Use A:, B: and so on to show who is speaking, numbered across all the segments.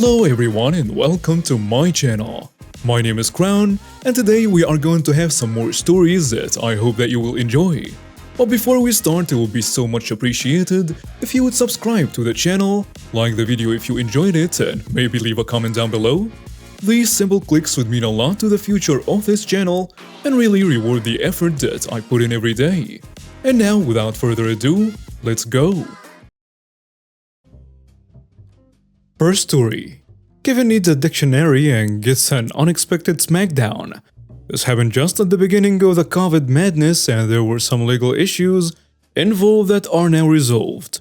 A: Hello everyone and welcome to my channel. My name is Crown and today we are going to have some more stories that I hope that you will enjoy. But before we start, it would be so much appreciated if you would subscribe to the channel, like the video if you enjoyed it, and maybe leave a comment down below. These simple clicks would mean a lot to the future of this channel and really reward the effort that I put in every day. And now, without further ado, let's go! First story. Kevin needs a dictionary and gets an unexpected smackdown. This happened just at the beginning of the COVID madness and there were some legal issues involved that are now resolved.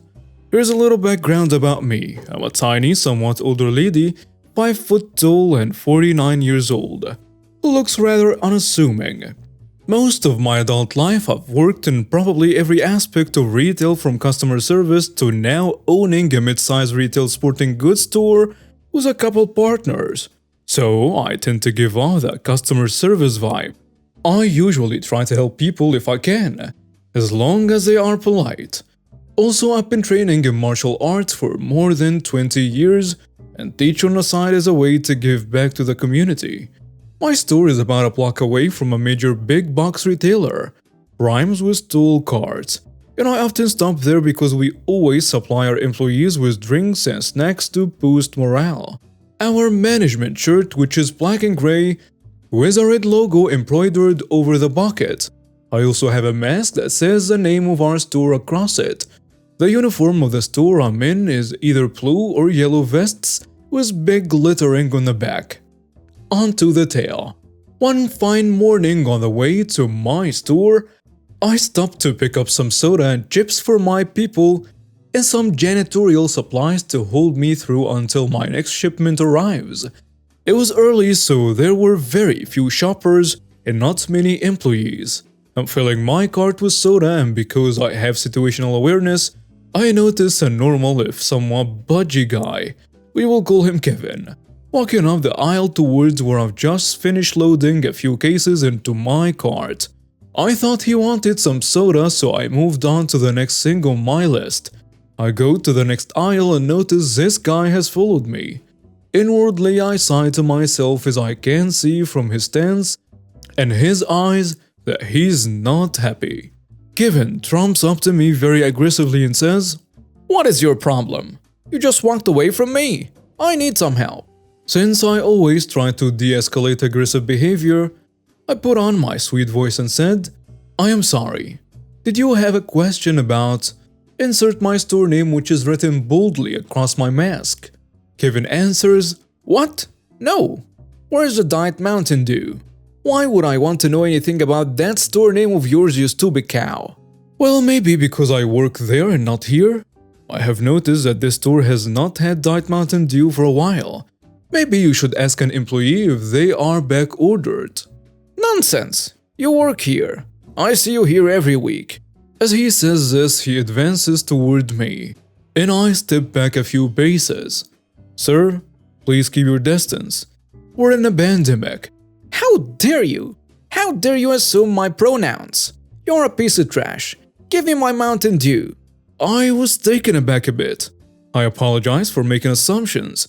A: Here's a little background about me. I'm a tiny, somewhat older lady, 5 foot tall and 49 years old, who looks rather unassuming. Most of my adult life I've worked in probably every aspect of retail, from customer service to now owning a mid-sized retail sporting goods store with a couple partners. So I tend to give off that customer service vibe. I usually try to help people if I can, as long as they are polite. Also, I've been training in martial arts for more than 20 years and teach on the side as a way to give back to the community. My store is about a block away from a major big box retailer, rhymes with tool carts, and I often stop there because we always supply our employees with drinks and snacks to boost morale. Our management shirt, which is black and gray, with a red logo embroidered over the bucket. I also have a mask that says the name of our store across it. The uniform of the store I'm in is either blue or yellow vests with big lettering on the back. On to the tale. One fine morning on the way to my store, I stopped to pick up some soda and chips for my people and some janitorial supplies to hold me through until my next shipment arrives. It was early, so there were very few shoppers and not many employees. I'm filling my cart with soda, and because I have situational awareness, I notice a normal if somewhat budgy guy, we will call him Kevin, walking up the aisle towards where I've just finished loading a few cases into my cart. I thought he wanted some soda, so I moved on to the next thing on my list. I go to the next aisle and notice this guy has followed me. Inwardly, I sigh to myself as I can see from his stance and his eyes that he's not happy. Kevin trumps up to me very aggressively and says, "What is your problem? You just walked away from me. I need some help." Since I always try to de-escalate aggressive behavior, I put on my sweet voice and said, "I am sorry. Did you have a question about..." Insert my store name, which is written boldly across my mask. Kevin answers, "What? No. Where's the Diet Mountain Dew? Why would I want to know anything about that store name of yours, you stupid cow?" Well, maybe because I work there and not here. I have noticed that this store has not had Diet Mountain Dew for a while. Maybe you should ask an employee if they are back ordered. "Nonsense! You work here. I see you here every week." As he says this, he advances toward me, and I step back a few paces. "Sir, please keep your distance. We're in a pandemic." "How dare you? How dare you assume my pronouns? You're a piece of trash. Give me my Mountain Dew." I was taken aback a bit. I apologize for making assumptions,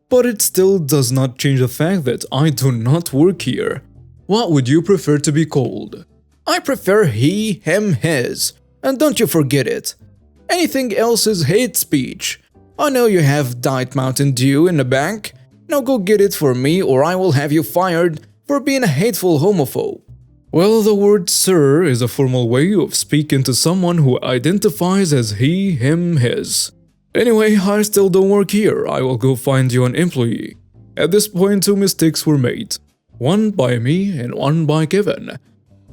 A: but it still does not change the fact that I do not work here. What would you prefer to be called? "I prefer he, him, his, and don't you forget it. Anything else is hate speech. I know you have Diet Mountain Dew in the bank. Now go get it for me or I will have you fired for being a hateful homophobe." Well, the word "sir" is a formal way of speaking to someone who identifies as he, him, his. Anyway, I still don't work here. I will go find you an employee. At this point, 2 mistakes were made. One by me and one by Kevin.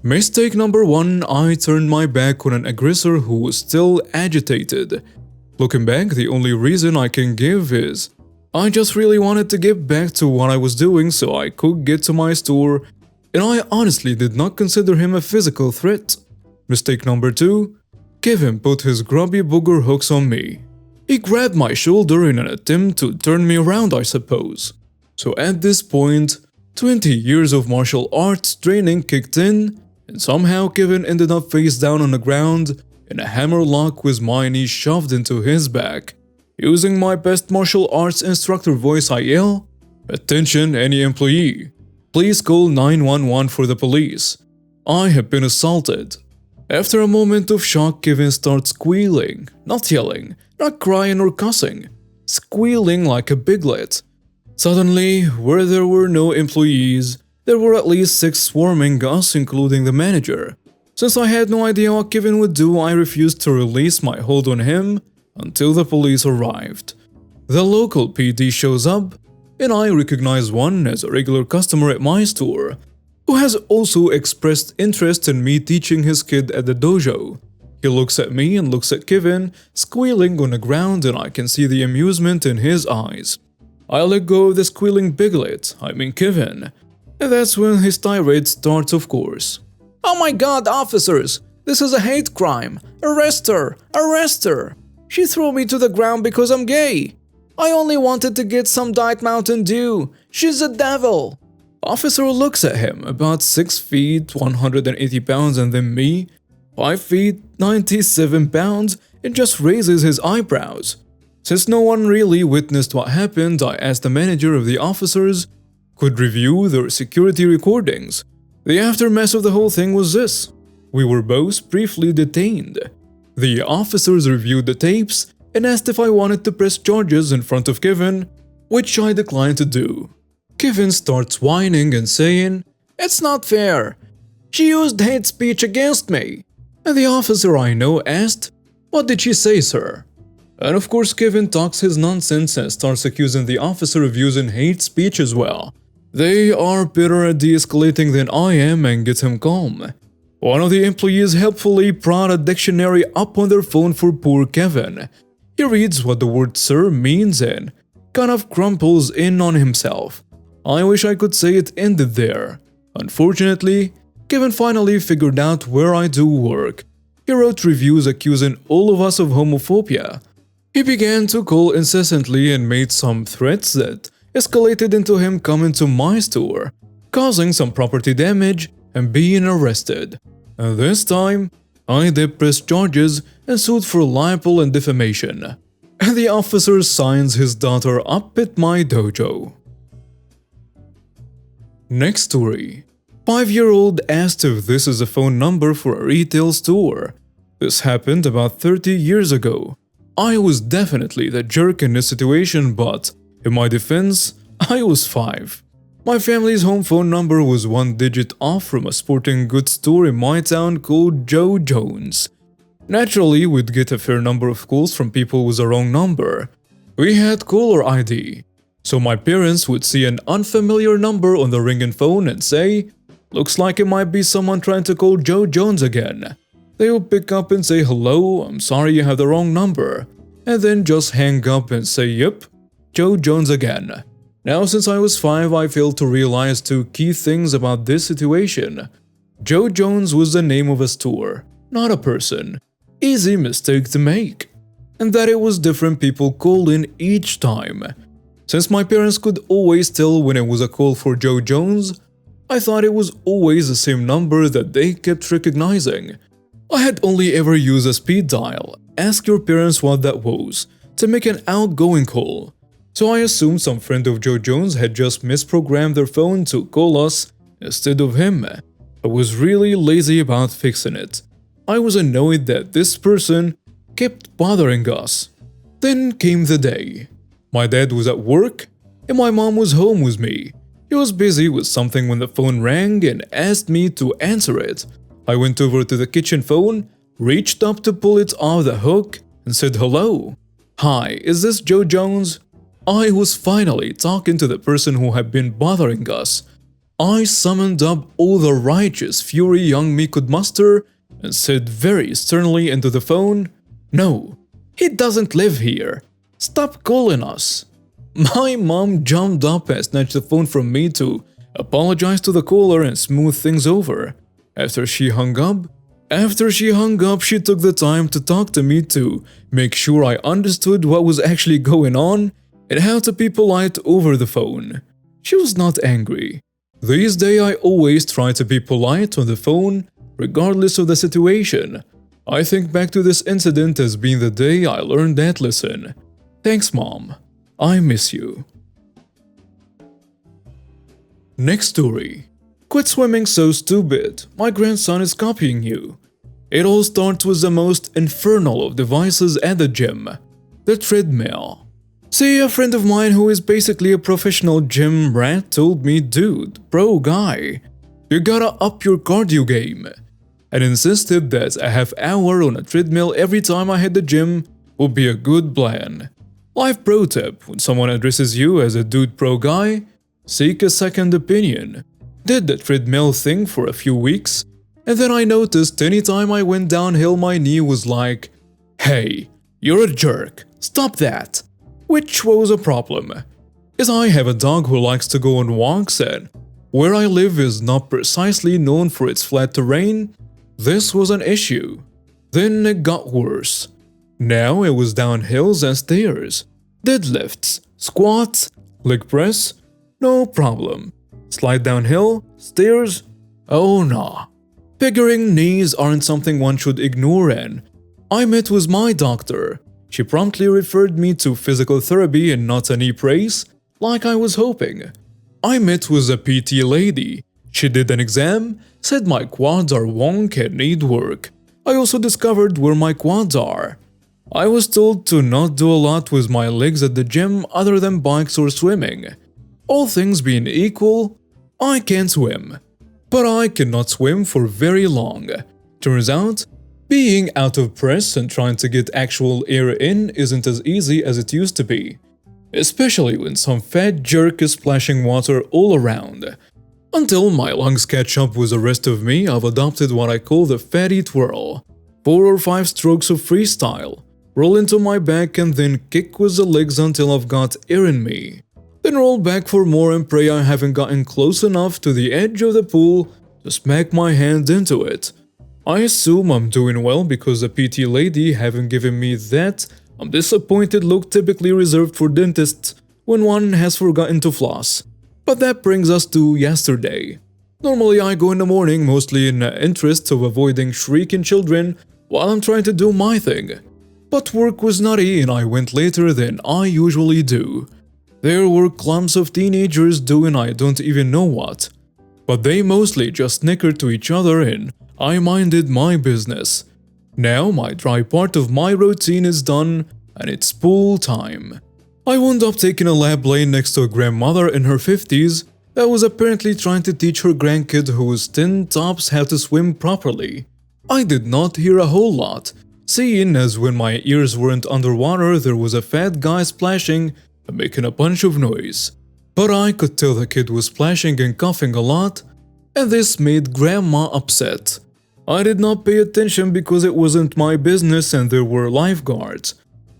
A: Mistake number 1, I turned my back on an aggressor who was still agitated. Looking back, the only reason I can give is I just really wanted to get back to what I was doing so I could get to my store, and I honestly did not consider him a physical threat. Mistake number 2, Kevin put his grubby booger hooks on me. He grabbed my shoulder in an attempt to turn me around, I suppose. So at this point, 20 years of martial arts training kicked in, and somehow Kevin ended up face down on the ground in a hammerlock with my knee shoved into his back. Using my best martial arts instructor voice, I yell, "Attention, any employee. Please call 911 for the police. I have been assaulted." After a moment of shock, Kevin starts squealing, not yelling, not crying or cussing, squealing like a piglet. Suddenly, where there were no employees, there were at least 6 swarming us, including the manager. Since I had no idea what Kevin would do, I refused to release my hold on him until the police arrived. The local PD shows up, and I recognize one as a regular customer at my store, who has also expressed interest in me teaching his kid at the dojo. He looks at me and looks at Kevin, squealing on the ground, and I can see the amusement in his eyes. I let go of the squealing piglet, Kevin, and that's when his tirade starts, of course. "Oh my god, officers! This is a hate crime! Arrest her! Arrest her! She threw me to the ground because I'm gay! I only wanted to get some Diet Mountain Dew! She's a devil!" Officer looks at him, about 6 feet, 180 pounds, and then me, 5 feet, 97 pounds, and just raises his eyebrows. Since no one really witnessed what happened, I asked the manager if the officers could review their security recordings. The aftermath of the whole thing was this: we were both briefly detained. The officers reviewed the tapes and asked if I wanted to press charges in front of Kevin, which I declined to do. Kevin starts whining and saying, "It's not fair. She used hate speech against me." And the officer I know asked, "What did she say, sir?" And of course Kevin talks his nonsense and starts accusing the officer of using hate speech as well. They are better at de-escalating than I am and get him calm. One of the employees helpfully brought a dictionary up on their phone for poor Kevin. He reads what the word "sir" means and kind of crumples in on himself. I wish I could say it ended there. Unfortunately, Kevin finally figured out where I do work. He wrote reviews accusing all of us of homophobia. He began to call incessantly and made some threats that escalated into him coming to my store, causing some property damage and being arrested. And this time, I did press charges and sued for libel and defamation. And the officer signs his daughter up at my dojo. Next story. 5-year-old asked if this is a phone number for a retail store. This happened about 30 years ago. I was definitely the jerk in this situation, but in my defense, I was 5. My family's home phone number was 1 digit off from a sporting goods store in my town called Joe Jones. Naturally, we'd get a fair number of calls from people with a wrong number. We had caller ID. So my parents would see an unfamiliar number on the ringing phone and say, "Looks like it might be someone trying to call Joe Jones again." They would pick up and say, "Hello, I'm sorry you have the wrong number," and then just hang up and say, "Yep, Joe Jones again." Now, since I was 5, I failed to realize 2 key things about this situation. Joe Jones was the name of a store, not a person. Easy mistake to make. And that it was different people calling each time. Since my parents could always tell when it was a call for Joe Jones, I thought it was always the same number that they kept recognizing. I had only ever used a speed dial, ask your parents what that was, to make an outgoing call. So I assumed some friend of Joe Jones had just misprogrammed their phone to call us instead of him. I was really lazy about fixing it. I was annoyed that this person kept bothering us. Then came the day. My dad was at work and my mom was home with me. He was busy with something when the phone rang and asked me to answer it. I went over to the kitchen phone, reached up to pull it off the hook, and said hello. "Hi, is this Joe Jones?" I was finally talking to the person who had been bothering us. I summoned up all the righteous fury young me could muster and said very sternly into the phone, "No, he doesn't live here. Stop calling us." My mom jumped up and snatched the phone from me to apologize to the caller and smooth things over. After she hung up, she took the time to talk to me to make sure I understood what was actually going on and how to be polite over the phone. She was not angry. These days I always try to be polite on the phone, regardless of the situation. I think back to this incident as being the day I learned that lesson. Thanks, Mom. I miss you. Next story. Quit swimming so stupid. My grandson is copying you. It all starts with the most infernal of devices at the gym. The treadmill. See, a friend of mine who is basically a professional gym rat told me, dude, bro guy, you gotta up your cardio game. And insisted that a half hour on a treadmill every time I hit the gym would be a good plan. Life pro tip: when someone addresses you as a dude pro guy, seek a second opinion. Did the treadmill thing for a few weeks, and then I noticed anytime I went downhill my knee was like, hey, you're a jerk, stop that. Which was a problem, as I have a dog who likes to go on walks, and where I live is not precisely known for its flat terrain. This was an issue. Then it got worse. Now it was down hills and stairs. Deadlifts, squats, leg press, no problem. Slide downhill, stairs, oh nah. Figuring knees aren't something one should ignore, and I met with my doctor. She promptly referred me to physical therapy and not a knee brace, like I was hoping. I met with a PT lady. She did an exam, said my quads are wonk and need work. I also discovered where my quads are. I was told to not do a lot with my legs at the gym other than bikes or swimming. All things being equal, I can't swim. But I cannot swim for very long. Turns out, being out of breath and trying to get actual air in isn't as easy as it used to be. Especially when some fat jerk is splashing water all around. Until my lungs catch up with the rest of me, I've adopted what I call the fatty twirl. 4 or 5 strokes of freestyle. Roll into my back and then kick with the legs until I've got air in me. Then roll back for more and pray I haven't gotten close enough to the edge of the pool to smack my hand into it. I assume I'm doing well because the PT lady haven't given me that I'm disappointed look typically reserved for dentists when one has forgotten to floss. But that brings us to yesterday. Normally I go in the morning mostly in the interest of avoiding shrieking children while I'm trying to do my thing. But work was nutty and I went later than I usually do. There were clumps of teenagers doing I don't even know what. But they mostly just snickered to each other and I minded my business. Now my dry part of my routine is done and it's pool time. I wound up taking a lap lane next to a grandmother in her 50s that was apparently trying to teach her grandkid who was 10 tops how to swim properly. I did not hear a whole lot, seeing as when my ears weren't underwater there was a fat guy splashing and making a bunch of noise. But I could tell the kid was splashing and coughing a lot, and this made grandma upset. I did not pay attention because it wasn't my business and there were lifeguards.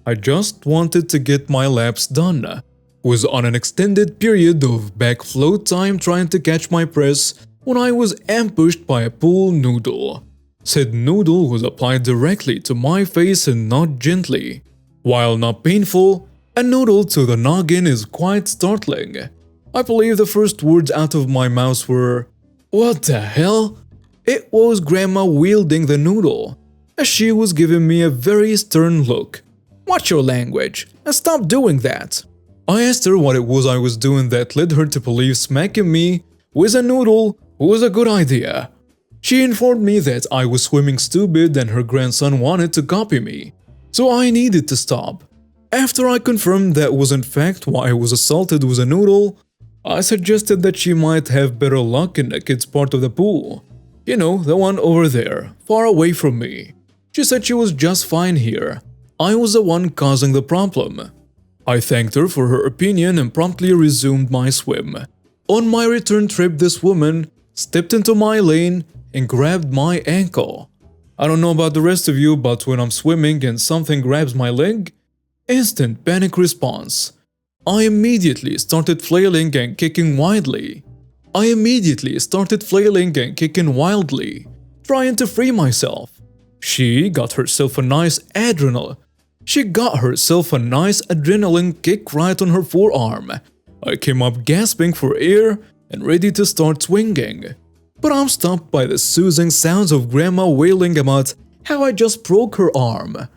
A: I just wanted to get my laps done. Was on an extended period of back float time trying to catch my breath when I was ambushed by a pool noodle. Said noodle was applied directly to my face and not gently. While not painful, a noodle to the noggin is quite startling. I believe the first words out of my mouth were, "What the hell?" It was grandma wielding the noodle, as she was giving me a very stern look. "Watch your language, and stop doing that." I asked her what it was I was doing that led her to believe smacking me with a noodle was a good idea. She informed me that I was swimming stupid and her grandson wanted to copy me, so I needed to stop. After I confirmed that was in fact why I was assaulted with a noodle, I suggested that she might have better luck in the kids' part of the pool. You know, the one over there, far away from me. She said she was just fine here. I was the one causing the problem. I thanked her for her opinion and promptly resumed my swim. On my return trip, this woman stepped into my lane and grabbed my ankle. I don't know about the rest of you, but when I'm swimming and something grabs my leg, instant panic response. I immediately started flailing and kicking wildly. Trying to free myself. She got herself a nice adrenaline kick right on her forearm. I came up gasping for air and ready to start swinging. But I'm stopped by the soothing sounds of grandma wailing about how I just broke her arm.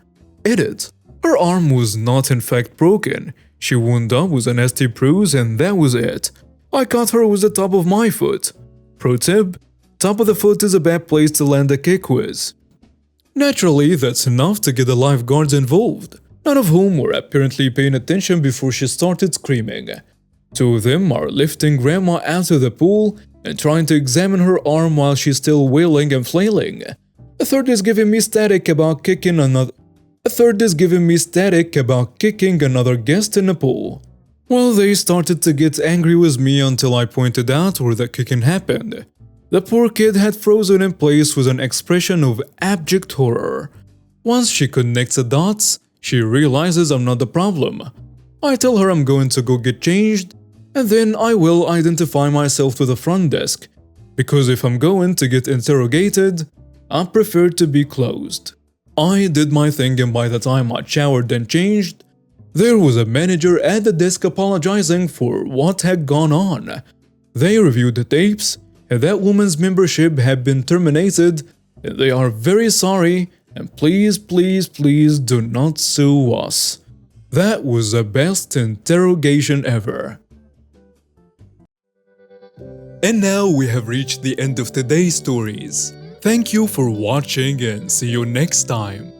A: Edit. Her arm was not in fact broken. She wound up with a nasty bruise and that was it. I caught her with the top of my foot. Pro tip: top of the foot is a bad place to land a kick with. Naturally, that's enough to get the lifeguards involved, none of whom were apparently paying attention before she started screaming. Two of them are lifting Grandma out of the pool and trying to examine her arm while she's still wailing and flailing. A third is giving me static about kicking another guest in the pool. Well, they started to get angry with me until I pointed out where the kicking happened. The poor kid had frozen in place with an expression of abject horror. Once she connects the dots, she realizes I'm not the problem. I tell her I'm going to go get changed, and then I will identify myself to the front desk, because if I'm going to get interrogated, I prefer to be closed. I did my thing, and by the time I showered and changed, there was a manager at the desk apologizing for what had gone on. They reviewed the tapes, and that woman's membership had been terminated, and they are very sorry, and please do not sue us. That was the best interrogation ever. And now we have reached the end of today's stories. Thank you for watching and see you next time.